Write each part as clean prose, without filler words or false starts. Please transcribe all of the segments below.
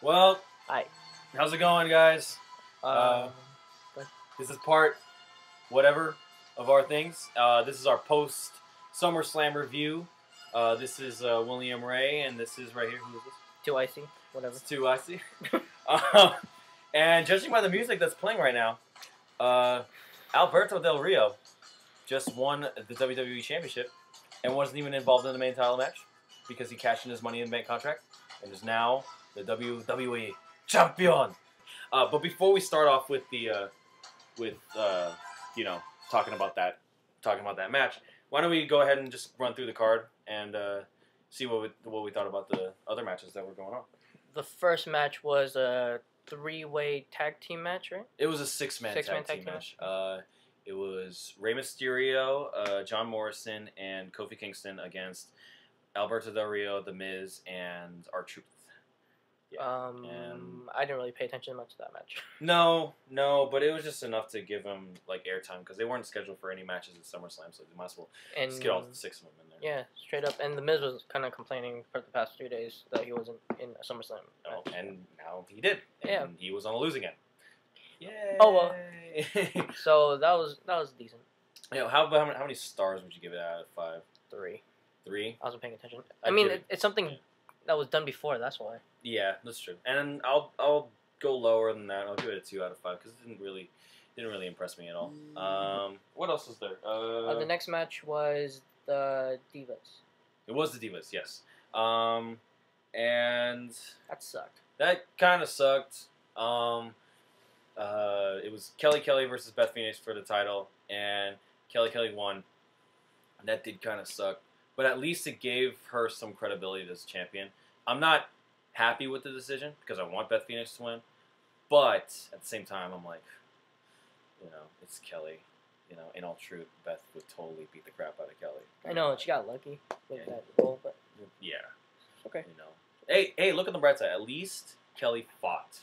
Well, Hi. how's it going, guys? Good. This is part whatever of our things. This is our post Summerslam review. This is William Ray, and this is right here. Who is this? Too icy. Whatever. It's too icy. And judging by the music that's playing right now, Alberto Del Rio just won the WWE Championship and wasn't even involved in the main title match because he cashed in his Money in the Bank contract and is now the WWE Champion. But before we start off with the talking about that match, why don't we go ahead and just run through the card and see what we thought about the other matches that were going on. The first match was a three-way tag team match, right? It was a six-man tag team match. It was Rey Mysterio, John Morrison, and Kofi Kingston against Alberto Del Rio, The Miz, and R-Truth. Yeah. I didn't really pay attention much to that match. No, but it was just enough to give them like airtime because they weren't scheduled for any matches at SummerSlam, so they might as well just get all 6 of them in there. Yeah, straight up. And The Miz was kind of complaining for the past 3 days that he wasn't in a SummerSlam match. Oh, and now he did. And he was on the losing end. Yay! Oh well. So that was decent. How many stars would you give it out of 5? 3. 3? I wasn't paying attention. I mean, it's something that was done before. That's why. Yeah, that's true. And I'll go lower than that. I'll give it a 2 out of 5 because it didn't really impress me at all. What else was there? The next match was the Divas. It was the Divas, yes. And that sucked. That kind of sucked. It was Kelly versus Beth Phoenix for the title, and Kelly won. And that did kind of suck, but at least it gave her some credibility as champion. I'm not happy with the decision because I want Beth Phoenix to win, but at the same time, I'm like, it's Kelly. In all truth, Beth would totally beat the crap out of Kelly. I know, she got lucky with that role, but yeah, okay. Hey, look at the bright side. At least Kelly fought.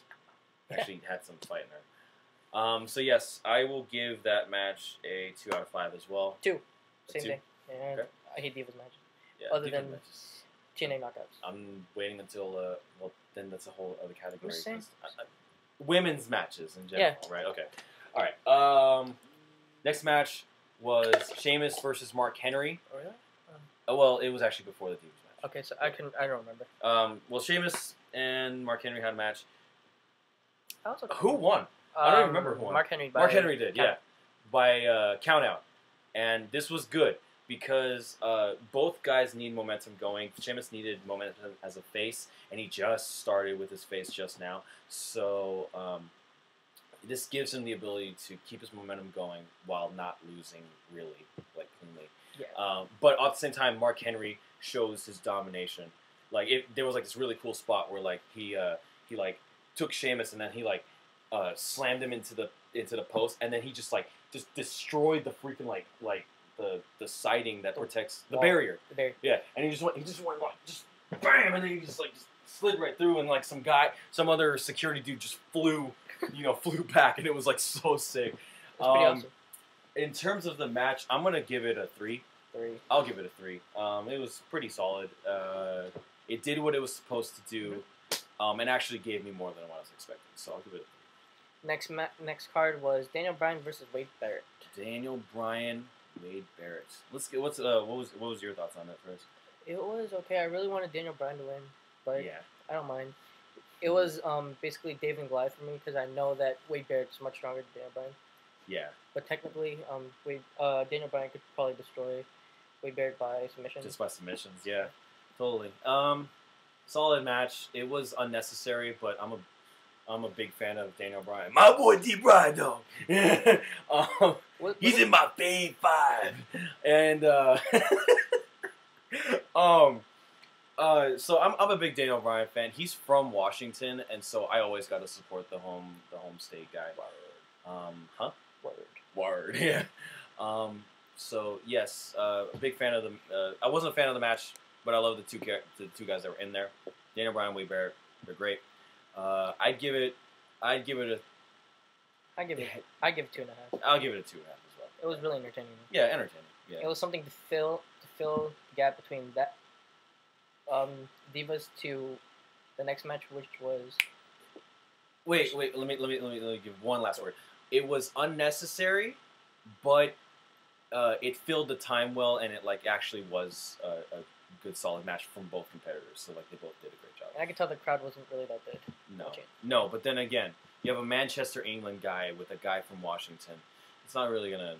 Actually, had some fight in her. So yes, I will give that match a 2 out of 5 as well. 2. Same thing. And okay. I hate Divas matches. Yeah, other than matches. TNA knockouts. I'm waiting until then that's a whole other category. Women's matches in general, right? Okay. All right. Next match was Sheamus versus Mark Henry. Oh yeah. Well, it was actually before the Divas match. Okay, so I don't remember. Well, Sheamus and Mark Henry had a match. Okay. Who won? I don't even remember who won. Mark Henry. Mark Henry did, yeah, by count out, and this was good because both guys need momentum going. Sheamus needed momentum as a face, and he just started with his face just now, so this gives him the ability to keep his momentum going while not losing really cleanly. Yeah. But at the same time, Mark Henry shows his domination. There was this really cool spot where he took Sheamus and then he slammed him into the post, and then he just destroyed the freaking the siding that protects the barrier. The barrier. Yeah, and he just went bam, and then he just slid right through, and some other security dude just flew back, and it was so sick. It's pretty awesome. In terms of the match, I'm gonna give it a 3. 3. I'll give it a 3. It was pretty solid. It did what it was supposed to do. And actually gave me more than what I was expecting, so I'll give it a 3. Next card was Daniel Bryan versus Wade Barrett. Daniel Bryan, Wade Barrett. Let's get what was your thoughts on that first? It was okay. I really wanted Daniel Bryan to win, but yeah, I don't mind. It was basically Dave and Goliath for me because I know that Wade Barrett's much stronger than Daniel Bryan. Yeah. But technically, Daniel Bryan could probably destroy Wade Barrett by submission. Just by submissions, yeah, totally. Solid match. It was unnecessary, but I'm a big fan of Daniel Bryan. My boy D. Bryan, though. He's in my fave 5. And so I'm a big Daniel Bryan fan. He's from Washington, and so I always got to support the home state guy. Huh? Word. Yeah. So yes, a big fan of the. I wasn't a fan of the match, but I love the two guys that were in there. Daniel Bryan, Wade Barrett, they're great. I'd give it 2.5. I'll give it 2.5. I'll give it a 2.5 as well. It was really entertaining. Yeah, entertaining. Yeah. It was something to fill the gap between that Divas to the next match, which was Wait. Let me give one last word. It was unnecessary, but it filled the time well, and it like actually was a good solid match from both competitors. So like they both did a great job. and I could tell the crowd wasn't really that good. No. But then again, you have a Manchester, England guy with a guy from Washington. It's not really gonna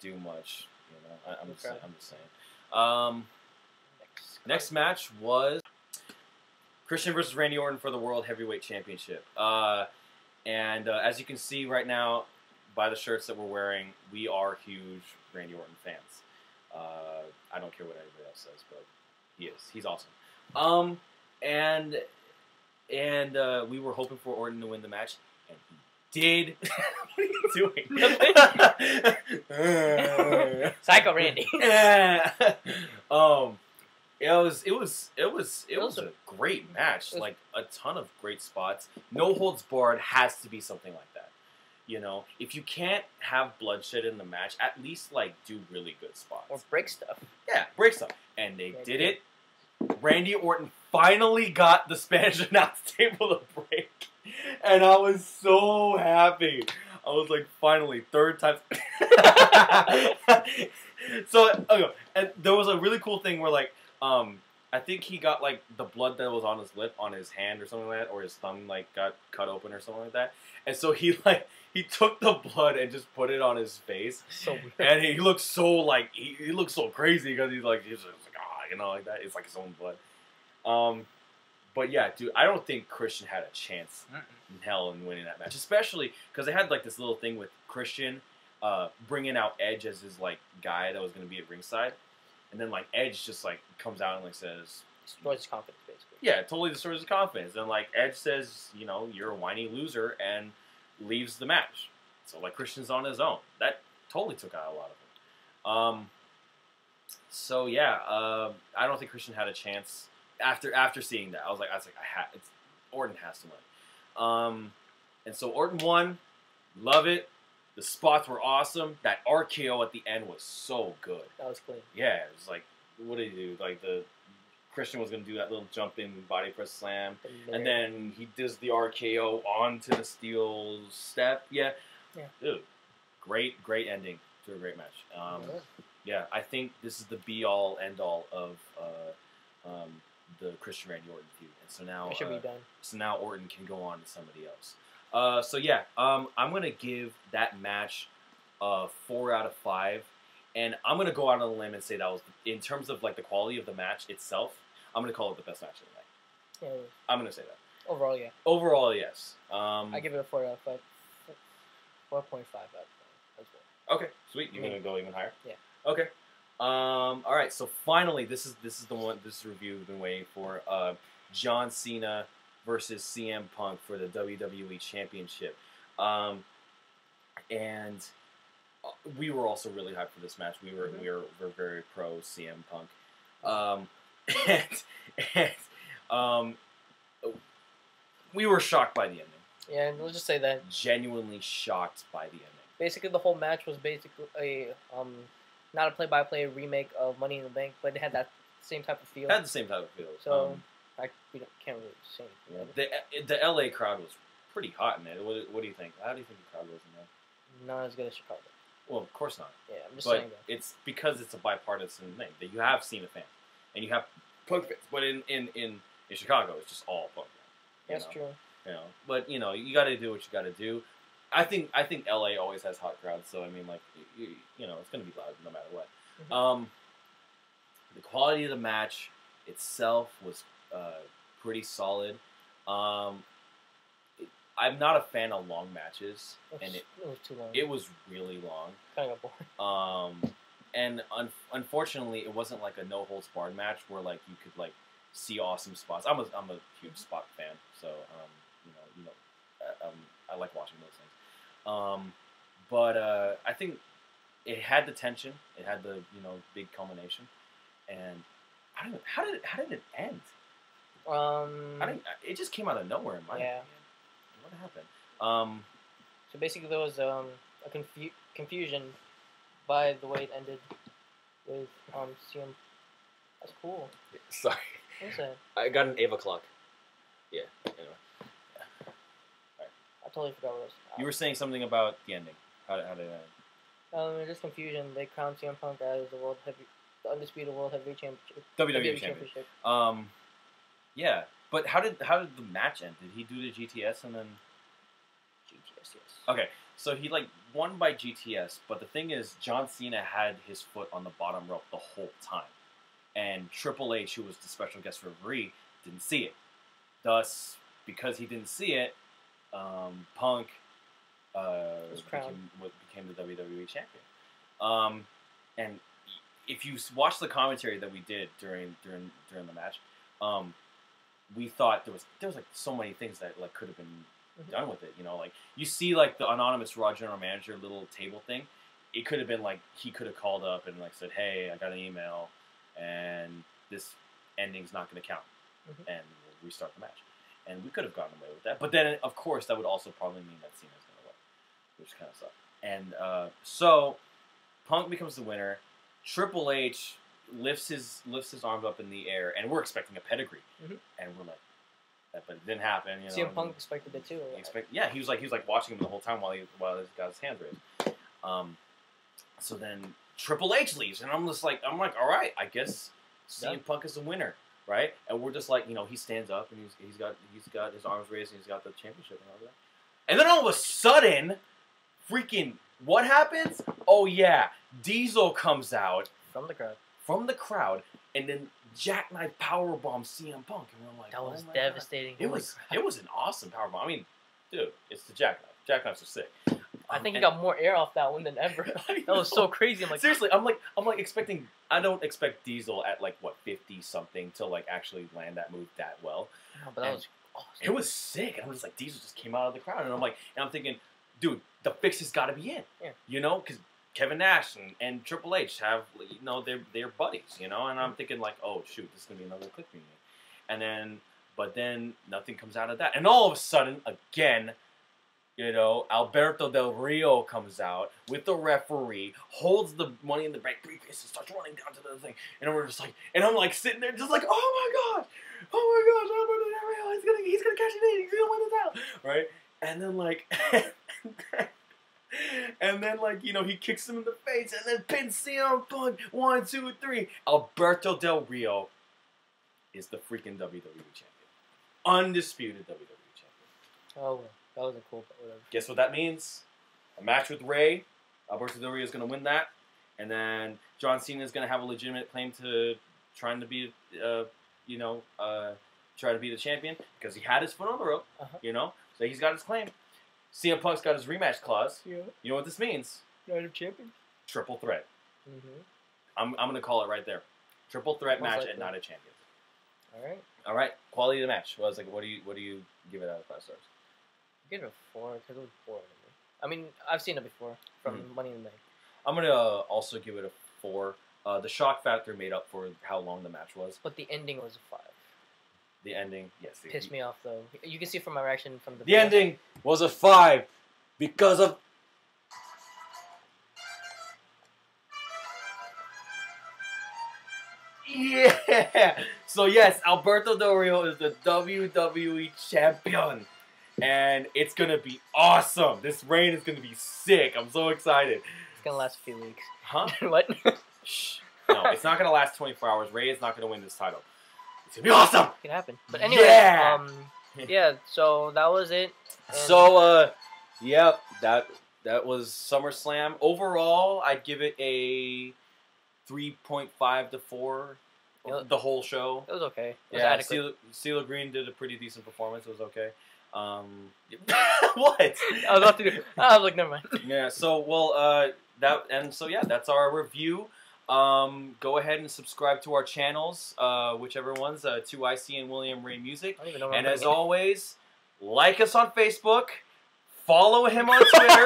do much. You know, I'm just saying. Next match was Christian versus Randy Orton for the World Heavyweight Championship. And as you can see right now, by the shirts that we're wearing, we are huge Randy Orton fans. I don't care what anybody else says, but he is. He's awesome. And we were hoping for Orton to win the match, and he did. What are you doing? Psycho Randy. It was a great match. Like a ton of great spots. No holds barred has to be something like that. You know, if you can't have bloodshed in the match, at least like do really good spots Or break stuff. Yeah, break stuff, and they did it. Randy Orton finally got the Spanish announce table to break, and I was so happy. I was like, finally, third time. So, okay, and there was a really cool thing where like, I think he got like the blood that was on his lip on his hand or something like that, or his thumb like got cut open or something like that, and so he took the blood and just put it on his face. So weird. And he looked so like he looked so crazy because he's like you know, like that. It's like his own blood. But yeah, dude, I don't think Christian had a chance in hell in winning that match, especially because they had like this little thing with Christian bringing out Edge as his like guy that was going to be at ringside, and then like Edge just like comes out and like says, destroys his confidence basically. Yeah, it totally destroys his confidence, and like Edge says, you know, you're a whiny loser, and leaves the match. So like Christian's on his own. That totally took out a lot of it. So yeah, I don't think Christian had a chance after seeing that. I was like, Orton has to win. And so Orton won. Love it. The spots were awesome. That RKO at the end was so good. That was clean. Yeah, it was like, what did he do? Like the Christian was gonna do that little jumping body press slam, and then he does the RKO onto the steel step. Yeah. Dude, great ending to a great match. Yeah, I think this is the be all end all of the Christian Randy Orton feud, and so now it should be done. So now Orton can go on to somebody else. So yeah, I'm gonna give that match 4 out of 5, and I'm gonna go out on a limb and say that was, in terms of like the quality of the match itself, I'm gonna call it the best match of the night. Yeah, I'm gonna say that. Overall, yeah. Overall, yes. I give it a 4 out of 5. 4.5 out of 5 as well. Okay, sweet. You're gonna go even higher? Yeah. Okay. All right. So finally, this is the one. This review we've been waiting for. John Cena versus CM Punk for the WWE Championship. And we were also really hyped for this match. We were very pro CM Punk. And we were shocked by the ending. Yeah, and let's just say that. Genuinely shocked by the ending. Basically, the whole match was basically a not a play-by-play remake of Money in the Bank, but it had that same type of feel. It had the same type of feel. So we can't really say anything. Yeah, the LA crowd was pretty hot in it. What do you think? How do you think the crowd was in there? Not as good as Chicago. Well, of course not. Yeah, I'm just saying that. It's because it's a bipartisan thing. That you have Cena fans and you have Punk fans, but in Chicago, it's just all Punk fans. That's true. You know, but you know, you got to do what you got to do. I think LA always has hot crowds, so I mean, like you know, it's gonna be loud no matter what. Mm-hmm. The quality of the match itself was pretty solid. I'm not a fan of long matches, and it was too long. It was really long. Kind of boring. And unfortunately, it wasn't like a no holds barred match where like you could like see awesome spots. I'm a huge spot fan, so I like watching those things. But I think it had the tension. It had the big culmination, and how did it end? It just came out of nowhere in my opinion. What happened? So basically, there was a confusion by the way it ended with CM. That's cool. Sorry. What's that? I got an Ava clock. Yeah. Anyway. I totally forgot what it was. You were saying something about the ending. How did it end? Just confusion. They crowned CM Punk as the undisputed world heavyweight championship. WWE championship. Yeah, but how did the match end? Did he do the GTS and then? GTS, yes. Okay, so he like won by GTS, but the thing is, John Cena had his foot on the bottom rope the whole time, and Triple H, who was the special guest referee, didn't see it. Thus, because he didn't see it, Punk became the WWE champion. And if you watch the commentary that we did during the match, we thought there was like so many things that like could have been done with it. You know, like you see like the anonymous Raw general manager little table thing. It could have been like he could have called up and like said, "Hey, I got an email, and this ending's not going to count," and we'll restart the match. And we could have gotten away with that. But then, of course, that would also probably mean that Cena's going to win, which kind of sucked. And so Punk becomes the winner. Triple H lifts his arms up in the air, and we're expecting a pedigree, and we're like, but it didn't happen. You know, CM Punk expected it too. He was like watching him the whole time while he got his hands raised. So then Triple H leaves, and I'm like, all right, I guess CM Punk is the winner, right? And we're just like, you know, he stands up and he's got his arms raised and he's got the championship and all that. And then all of a sudden, freaking what happens? Oh yeah, Diesel comes out from the crowd, and then jackknife powerbomb CM Punk, and we're like, that was devastating. God. It was an awesome powerbomb. I mean, dude, it's the jackknife. Jackknives are sick. I think he got more air off that one than ever. That was so crazy. I'm like, seriously, I'm like expecting. I don't expect Diesel at like what 50 something to like actually land that move that well. No, but that was awesome. It was sick, and I'm just like, Diesel just came out of the crowd, and I'm thinking, dude, the fix has got to be in. Yeah. You know, because Kevin Nash and Triple H have, you know, they're buddies, you know, and I'm thinking like, oh shoot, this is gonna be another quick meeting, but then nothing comes out of that, and all of a sudden, again, you know, Alberto Del Rio comes out with the referee, holds the Money in the Bank briefcase, and starts running down to the thing, and we're just like, and I'm like sitting there just like, oh my gosh, Alberto Del Rio, he's gonna catch it in, he's gonna win this out, right? And then like. And then, like, you know, he kicks him in the face and then pins CM Punk. 1, 2, 3. Alberto Del Rio is the freaking WWE champion. Undisputed WWE champion. Oh, that was a cool part. Guess what that means? A match with Ray. Alberto Del Rio is going to win that. And then John Cena is going to have a legitimate claim to trying to be, try to be the champion. Because he had his foot on the rope, you know. So he's got his claim. CM Punk's got his rematch clause. Yeah. You know what this means? Night of Champions. Triple threat. I'm gonna call it right there. Triple threat match at Night of Champions. All right. Quality of the match. What do you give it out of 5 stars? I give it a 4 because it was boring. I mean, I've seen it before from Money in the Bank. I'm gonna also give it a 4. The shock factor made up for how long the match was. But the ending was a 5. The ending, yes. Pissed me off, though. You can see from my reaction from the video. Ending was a 5 because of... Yeah! So, yes, Alberto Del Rio is the WWE champion. And it's going to be awesome. This reign is going to be sick. I'm so excited. It's going to last a few weeks. Huh? What? Shh. No, it's not going to last 24 hours. Ray is not going to win this title. It's gonna be awesome. It can happen. But anyway, yeah. So that was it. And so yep, that was SummerSlam. Overall, I'd give it a 3.5 to 4. The whole show. It was okay. It was adequate. CeeLo Green did a pretty decent performance. It was okay. What? I was about to do. I was like, never mind. Yeah. So that's our review. Go ahead and subscribe to our channels, whichever ones, 2IC and William Ray Music. And as always, like us on Facebook, follow him on Twitter.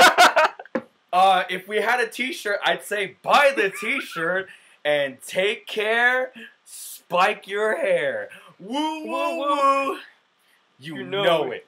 If we had a t-shirt, I'd say buy the t-shirt and take care, spike your hair. Woo, woo, woo. You know it.